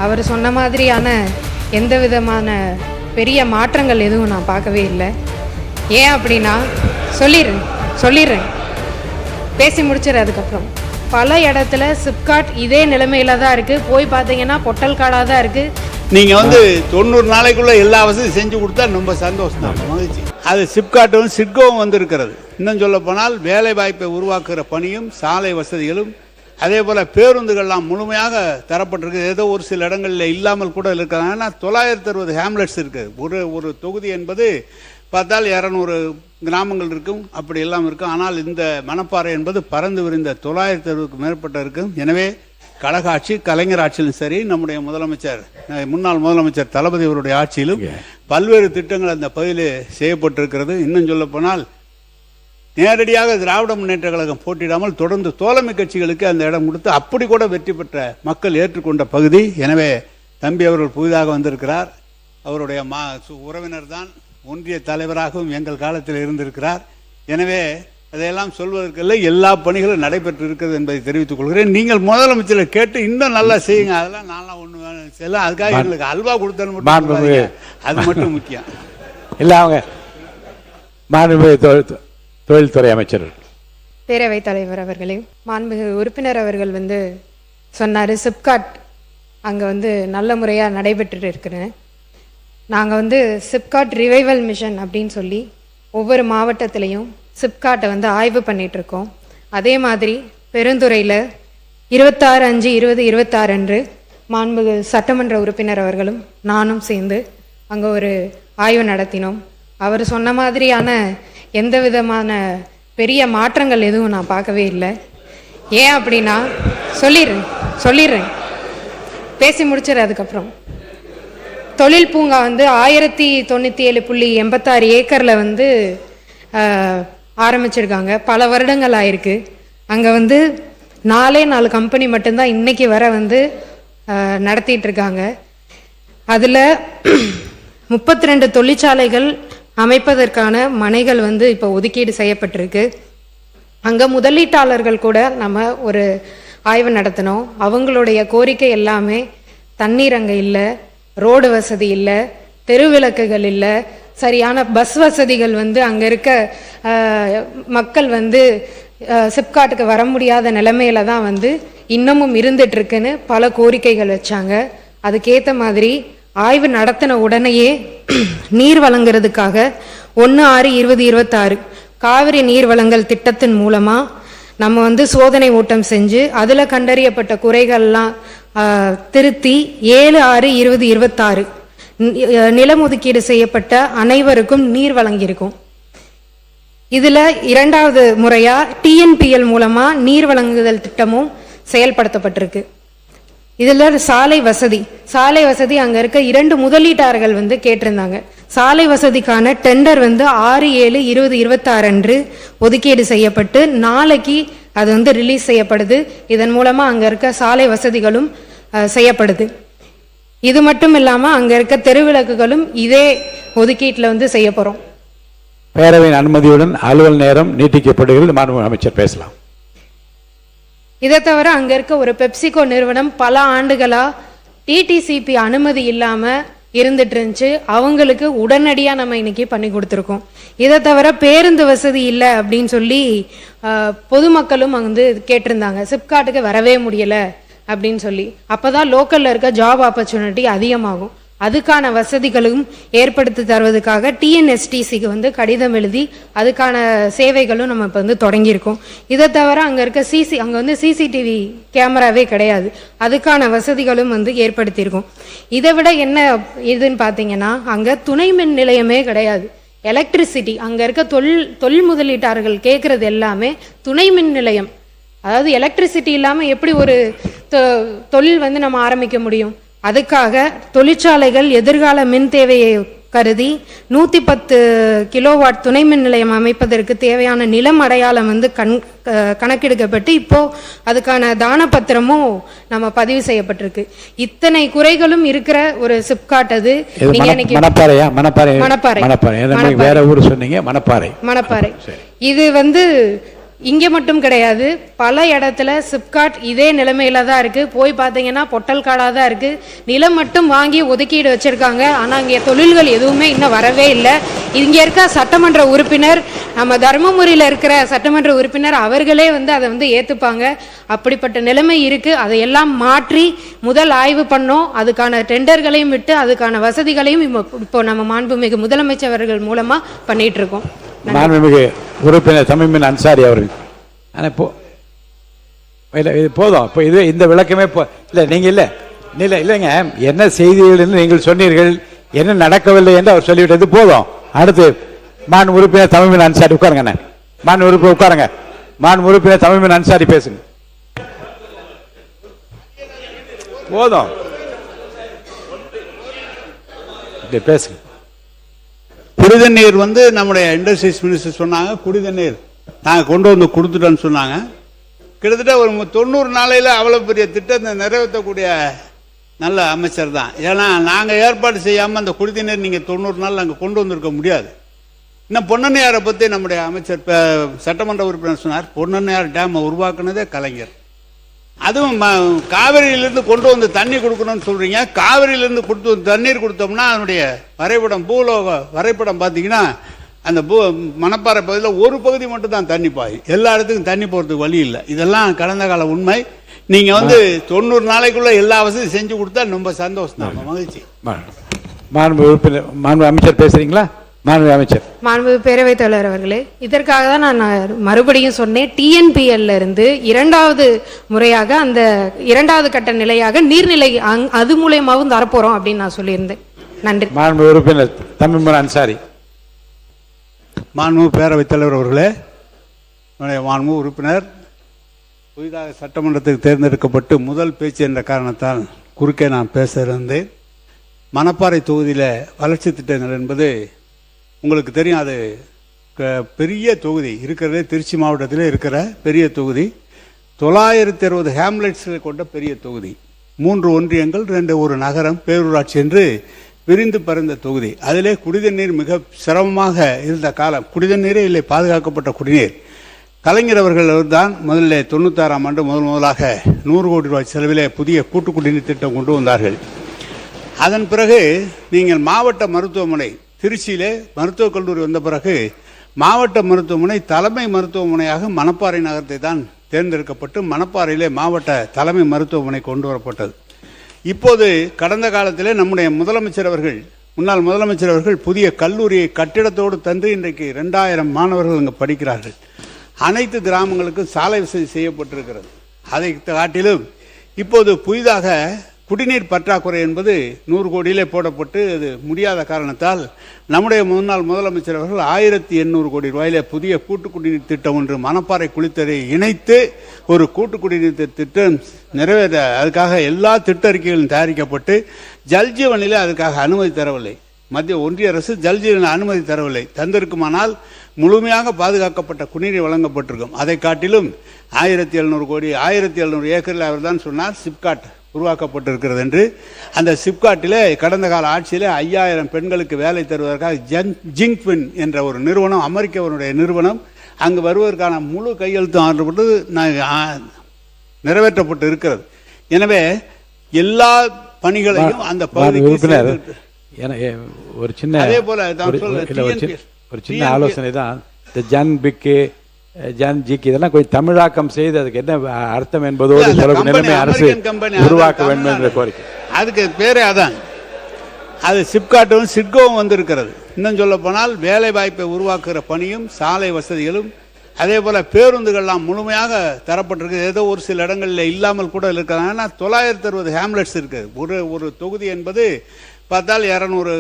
அவர் சொன்ன மாதிரியான எந்த விதமான பெரிய மாற்றங்கள் எதுவும் நான் பார்க்கவே இல்லை. ஏன் அப்படின்னா சொல்லிடுறேன் பேசி முடிச்சிடு. அதுக்கப்புறம் பல இடத்துல சிப்காட் இதே நிலைமையில தான் இருக்குது. போய் பார்த்தீங்கன்னா பொட்டல் காடாக தான் இருக்குது. நீங்கள் 90 நாளைக்குள்ளே எல்லா வசதியும் செஞ்சு கொடுத்தா ரொம்ப சந்தோஷம் தான், மகிழ்ச்சி. அது சிப்காட்டும் சிட்கோவும் வந்திருக்கிறது. இன்னும் சொல்ல போனால் வேலை வாய்ப்பை உருவாக்குகிற பணியும் சாலை வசதிகளும் அதே போல் பேருந்துகள்லாம் முழுமையாக தரப்பட்டிருக்கு. ஏதோ ஒரு சில இடங்களில் இல்லாமல் கூட இருக்கிறாங்க. ஏன்னா 960 ஹேம்லெட்ஸ் இருக்குது. ஒரு தொகுதி என்பது பார்த்தால் 200 கிராமங்கள் இருக்கும், அப்படி எல்லாம் இருக்கும். ஆனால் இந்த மணப்பாறை என்பது பறந்து விரிந்த 960க்கு மேற்பட்ட இருக்கும். எனவே கழக ஆட்சி, கலைஞர் ஆட்சியிலும் சரி, நம்முடைய முன்னாள் முதலமைச்சர் தளபதி அவருடைய ஆட்சியிலும் பல்வேறு திட்டங்கள் அந்த பகுதியில் செய்யப்பட்டிருக்கிறது. இன்னும் சொல்ல போனால் நேரடியாக திராவிட முன்னேற்ற கழகம் போட்டியிடாமல் தொடர்ந்து தோழமை கட்சிகளுக்கு அந்த இடம் கொடுத்து அப்படி கூட வெற்றி பெற்ற மக்கள் ஏற்றுக்கொண்ட பகுதி. எனவே தம்பி அவர்கள் புதிதாக வந்திருக்கிறார். அவருடைய உறவினர் தான், ஒன்றிய தலைவராகவும் எங்கள் காலத்தில் இருந்திருக்கிறார். எனவே அதையெல்லாம் சொல்வதற்கில்லை, எல்லா பணிகளும் நடைபெற்று இருக்கிறது என்பதை தெரிவித்துக் கொள்கிறேன். நீங்கள் முதலமைச்சரை கேட்டு இன்னும் நல்லா செய்யுங்க. அதெல்லாம் நான்லாம் ஒன்று வேணும், அதுக்காக எங்களுக்கு அல்வா கொடுத்தேன்னு அது மட்டும் முக்கியம் இல்லை. அவங்க மாண்புமிகு தொழில்துறை அமைச்சர், பேரவைத் தலைவர் அவர்களே, மாண்புமிகு உறுப்பினர் அவர்கள் சொன்னார் சிப்காட் அங்கே நல்ல முறையாக நடைபெற்று இருக்கிறேன். நாங்கள் சிப்காட் ரிவைவல் மிஷன் அப்படின்னு சொல்லி ஒவ்வொரு மாவட்டத்திலையும் சிப்காட்டை ஆய்வு பண்ணிகிட்ருக்கோம். அதே மாதிரி பெருந்துறையில் 26/5/2026 அன்று மாண்புமிகு சட்டமன்ற உறுப்பினர் அவர்களும் நானும் சேர்ந்து அங்கே ஒரு ஆய்வு நடத்தினோம். அவர் சொன்ன மாதிரியான எந்த விதமான பெரிய மாற்றங்கள் எதுவும் நான் பார்க்கவே இல்லை. ஏன் அப்படின்னா சொல்லிடுறேன் பேசி முடிச்சிடு. அதுக்கப்புறம் தொழில் பூங்கா 1097.86 ஏக்கரில் ஆரம்பிச்சிருக்காங்க. பல வருடங்கள் ஆயிருக்கு. அங்கே 4 கம்பெனி மட்டும்தான் இன்னைக்கு வர நடத்திட்டு இருக்காங்க. அதில் 32 தொழிற்சாலைகள் அமைப்பதற்கான மனைகள் இப்போ ஒதுக்கீடு செய்யப்பட்டிருக்கு. அங்கே முதலீட்டாளர்கள் கூட நம்ம ஒரு ஆய்வு நடத்தினோம். அவங்களுடைய கோரிக்கை எல்லாமே தண்ணீர் அங்கே இல்லை, ரோடு வசதி இல்லை, தெருவிளக்குகள் இல்லை, சரியான பஸ் வசதிகள் அங்கே இருக்க மக்கள் சிப்காட்டுக்கு வர முடியாத நிலைமையில தான் இன்னமும் இருந்துட்டு இருக்குன்னு பல கோரிக்கைகள் வச்சாங்க. அதுக்கேற்ற மாதிரி ஆய்வு நடத்தின உடனேயே நீர் வழங்குறதுக்காக 1/6/2026 காவிரி நீர் வழங்கல் திட்டத்தின் மூலமா நம்ம சோதனை ஓட்டம் செஞ்சு அதில் கண்டறியப்பட்ட குறைகள்லாம் திருத்தி 7/6/2026 நிலம் ஒதுக்கீடு செய்யப்பட்ட அனைவருக்கும் நீர் வழங்கியிருக்கும். இதுல 2வது முறையா TNPL மூலமா நீர் வழங்குதல் திட்டமும் செயல்படுத்தப்பட்டிருக்கு. இதுல சாலை வசதி அங்க இருக்க 2 முதலீட்டாளர்கள் கேட்டிருந்தாங்க. சாலை வசதிக்கான டெண்டர் 6/7/2026 அன்று ஒதுக்கீடு செய்யப்பட்டு நாளைக்கு அது ரிலீஸ் செய்யப்படுது. இதன் மூலமா அங்க இருக்க சாலை வசதிகளும் செய்யப்படுது. இது மட்டும் இல்லாம அங்க இருக்க தெருவிளக்குகளும் இதே ஒதுக்கீட்டில் செய்ய போறோம். பேரவையின் அனுமதியுடன் அலுவல் நேரம் நீட்டிக்கப்படுகிறது. மாண்புமிகு அமைச்சர் பேசலாம். இதை தவிர அங்க இருக்க ஒரு பெப்சிகோ நிறுவனம் பல ஆண்டுகளா TTCP அனுமதி இல்லாம இருந்துட்டு இருந்துச்சு. அவங்களுக்கு உடனடியா நம்ம இன்னைக்கு பண்ணி கொடுத்துருக்கோம். இதை தவிர பேருந்து வசதி இல்லை அப்படின்னு சொல்லி பொதுமக்களும் கேட்டிருந்தாங்க. சிப்காட்டுக்கு வரவே முடியல அப்படின்னு சொல்லி. அப்பதான் லோக்கல்ல இருக்க ஜாப் ஆப்பர்ச்சுனிட்டி அதிகமாகும். அதுக்கான வசதிகளும் ஏற்படுத்தி தருவதற்காக TNSTCக்கு கடிதம் எழுதி அதுக்கான சேவைகளும் நம்ம இப்போ தொடங்கியிருக்கோம். இதை தவிர அங்கே இருக்க CCTV கேமராவே கிடையாது. அதுக்கான வசதிகளும் ஏற்படுத்தியிருக்கோம். இதை விட என்ன இதுன்னு பார்த்தீங்கன்னா அங்கே துணை மின் நிலையமே கிடையாது. எலக்ட்ரிசிட்டி அங்கே இருக்க தொழில் முதலீட்டாளர்கள் கேட்கறது எல்லாமே துணை மின் நிலையம். அதாவது எலக்ட்ரிசிட்டி இல்லாமல் எப்படி ஒரு தொழில் நம்ம ஆரம்பிக்க முடியும்? அதுக்காக தொழிற்சாலைகள் எதிர்கால மின் தேவையை கருதி 110 கிலோவாட் துணை மின் நிலையம் அமைப்பதற்கு தேவையான நிலம் அடையாளம் கணக்கெடுக்கப்பட்டு இப்போ அதுக்கான தானப்பத்திரமும் நம்ம பதிவு செய்யப்பட்டிருக்கு. இத்தனை குறைகளும் இருக்கிற ஒரு சிப்காட் அது. மணப்பாறை வேற ஊர் சொன்னீங்க. மணப்பாறை இது இங்கே மட்டும் கிடையாது, பல இடத்துல சிப்காட் இதே நிலைமையில தான் இருக்கு. போய் பார்த்தீங்கன்னா பொட்டல் காடாக தான் இருக்கு. நிலம் மட்டும் வாங்கி ஒதுக்கீடு வச்சிருக்காங்க. ஆனால் இங்கே தொழில்கள் எதுவுமே இன்னும் வரவே இல்லை. இங்கே இருக்க சட்டமன்ற உறுப்பினர், நம்ம தருமபுரியில் இருக்கிற சட்டமன்ற உறுப்பினர் அவர்களே அதை ஏற்றுப்பாங்க. அப்படிப்பட்ட நிலைமை இருக்கு. அதையெல்லாம் மாற்றி முதல் ஆய்வு பண்ணோம். அதுக்கான டெண்டர்களையும் விட்டு அதுக்கான வசதிகளையும் இப்போ நம்ம மாண்புமிகு முதலமைச்சர்கள் மூலமா பண்ணிட்டு இருக்கோம். மாண்புமிகு உறுப்பினர் தமீமின் அன்சாரி அவர்கள். ஆனால் இப்போ இல்லை, இது போதும். இப்போ இது இந்த விளக்கமே இல்லை. நீங்கள் இல்லைங்க, என்ன செய்திகள் என்று நீங்கள் சொன்னீர்கள், என்ன நடக்கவில்லை என்று அவர் சொல்லிவிட்டது போதும். அடுத்து மாண்பு உறுப்பினர் தமீமின் அன்சாரி உட்காருங்க. மாண்பு உறுப்பினர் உட்காருங்க. மாண்பு உறுப்பினர் தமீமின் அன்சாரி பேசுங்க. போதும், பேசுங்க. குடிதண்ணீர் நம்முடைய இண்டஸ்ட்ரீஸ் மினிஸ்டர் சொன்னாங்க, குடிதண்ணீர் நாங்கள் கொண்டு வந்து கொடுத்துட்டோன்னு சொன்னாங்க. கிட்டத்தட்ட ஒரு 90 நாளையில் அவ்வளோ பெரிய திட்டத்தை நிறைவேற்றக்கூடிய நல்ல அமைச்சர் தான். ஏன்னா நாங்கள் ஏற்பாடு செய்யாமல் அந்த குடிதண்ணீர் நீங்கள் 90 நாள் நாங்கள் கொண்டு வந்திருக்க முடியாது. இன்னும் பொன்னண்ணையாரை பற்றி நம்முடைய அமைச்சர் சட்டமன்ற உறுப்பினர் சொன்னார். பொன்னண்ணையார் டேமை உருவாக்குனதே கலைஞர். அதுவும் காவிரியிலிருந்து கொண்டு வந்து தண்ணி கொடுக்கணும்னு சொல்றீங்க. காவிரியிலிருந்து கொடுத்து தண்ணீர் கொடுத்தோம்னா அதனுடைய வரைபடம், பூலோக வரைபடம் பார்த்தீங்கன்னா அந்த மணப்பாறை பகுதியில் ஒரு பகுதி மட்டும் தான் தண்ணி பாய், எல்லா இடத்துக்கும் தண்ணி போகிறதுக்கு வழி இல்லை. இதெல்லாம் கடந்த கால உண்மை. நீங்க 90 நாளைக்குள்ள எல்லா வசதியும் செஞ்சு கொடுத்தா ரொம்ப சந்தோஷம் தான், மகிழ்ச்சி. மாண்பு உறுப்பினர், மாண்பு அமைச்சர் பேசுறீங்களா? மாண்பு அமைச்சர். மாண்பு பேரவைத் தலைவர் அவர்களே, இதற்காக தான் நான் மறுபடியும் சொன்னேன். டிஎன்பிஎல்ல இருந்து இரண்டாவது முறையாக அந்த இரண்டாவது கட்ட நிலையாக நீர்நிலை அது மூலயமாவும் தரப்போறோம் அப்படின்னு நான் சொல்லியிருந்தேன். நன்றி. மாண்பு உறுப்பினர் தமீமுன் அன்சாரி. மாண்பு பேரவைத் தலைவர் அவர்களே, மாண்பு உறுப்பினர் புதிதாக சட்டமன்றத்துக்கு தேர்ந்தெடுக்கப்பட்டு முதல் பேச்சு என்ற காரணத்தால் குறுக்கே நான் பேச இருந்தேன். மணப்பாறை தொகுதியில் வளர்ச்சி திட்டங்கள் என்பது உங்களுக்கு தெரியும். அது பெரிய தொகுதி, இருக்கிறதே திருச்சி மாவட்டத்தில் இருக்கிற பெரிய தொகுதி. 960 ஹேம்லெட்ஸ்களை கொண்ட பெரிய தொகுதி. 3 ஒன்றியங்கள், 2 ஒரு நகரம், பேரூராட்சி என்று விரிந்து பறந்த தொகுதி. அதிலே குடிதண்ணீர் மிக சிரமமாக இருந்த காலம். குடிதண்ணீரே இல்லை, பாதுகாக்கப்பட்ட குடிநீர். கலைஞர் அவர்கள் தான் முதல்ல 96ஆம் ஆண்டு முதலாக 100 கோடி ரூபாய் செலவிலே புதிய கூட்டு குடிநீர் திட்டம் கொண்டு வந்தார்கள். அதன் பிறகு நீங்கள் மாவட்ட மருத்துவமனை திருச்சியிலே மருத்துவக் கல்லூரி வந்த பிறகு மாவட்ட மருத்துவமனை தலைமை மருத்துவமனையாக மணப்பாறை நகரத்தை தான் தேர்ந்தெடுக்கப்பட்டு மணப்பாறையிலே மாவட்ட தலைமை மருத்துவமனை கொண்டு வரப்பட்டது. இப்போது கடந்த காலத்திலே நம்முடைய முதலமைச்சர் அவர்கள், முன்னாள் முதலமைச்சர் அவர்கள் புதிய கல்லூரியை கட்டிடத்தோடு தந்து இன்றைக்கு 2000 மாணவர்கள் அங்கு படிக்கிறார்கள். அனைத்து கிராமங்களுக்கும் சாலை வசதி செய்யப்பட்டிருக்கிறது. அதை காட்டிலும் இப்போது புதிதாக குடிநீர் பற்றாக்குறை என்பது 100 கோடியிலே போடப்பட்டு அது முடியாத காரணத்தால் நம்முடைய முன்னாள் முதலமைச்சர் அவர்கள் 1800 கோடி ரூபாயிலே புதிய கூட்டு குடிநீர் திட்டம் ஒன்று மணப்பாறை குளித்தலை இணைத்து ஒரு கூட்டு குடிநீர் திட்டம் நிறைவேற்ற அதுக்காக எல்லா திட்ட அறிக்கைகளும் தயாரிக்கப்பட்டு ஜல்ஜீவனிலே அதுக்காக அனுமதி தரவில்லை. மத்திய ஒன்றிய அரசு ஜல்ஜீவன் அனுமதி தரவில்லை. தந்திருக்குமானால் முழுமையாக பாதுகாக்கப்பட்ட குடிநீர் வழங்கப்பட்டிருக்கும். அதை காட்டிலும் 1700 கோடி 1700 ஏக்கரில் அவர் தான் சொன்னார் சிப்காட் உருவாக்கப்பட்டிருக்கிறது என்று. அந்த சிப்காட்டிலே கடந்த கால ஆட்சியிலே 5000 பெண்களுக்கு வேலை தருவதற்காக ஜிங்க்வின் என்ற ஒரு நிறுவனம், அமெரிக்கவனுடைய நிறுவனம், அங்கு வருவதற்கான முழு கையெழுத்தும் ஆற்றப்பட்டு நிறைவேற்றப்பட்டு இருக்கிறது. எனவே எல்லா பணிகளையும் அந்த பகுதிக்கு ஒரு சின்ன அதே போல ஒரு சின்ன ஆலோசனை தான். இந்த ஜன் ஜிக் இதெல்லாம் கொஞ்சம் தமிழாக்கம் செய்து அதுக்கு என்ன அர்த்தம் என்பதோடு நிலைமை அரசு உருவாக்க வேண்டும் என்ற கோரிக்கை. அதுக்கு பேரே அதான். அது சிப்காட்டும் சிட்கோவும் வந்திருக்கிறது. இன்னும் சொல்ல போனால் வேலை வாய்ப்பை உருவாக்குகிற பணியும் சாலை வசதிகளும் அதே போல பேருந்துகள்லாம் முழுமையாக தரப்பட்டிருக்கு. ஏதோ ஒரு சில இடங்களில் இல்லாமல் கூட இருக்கிறாங்க. ஆனால் 960 ஹேம்லெட்ஸ் இருக்குது. ஒரு தொகுதி என்பது பார்த்தால் 200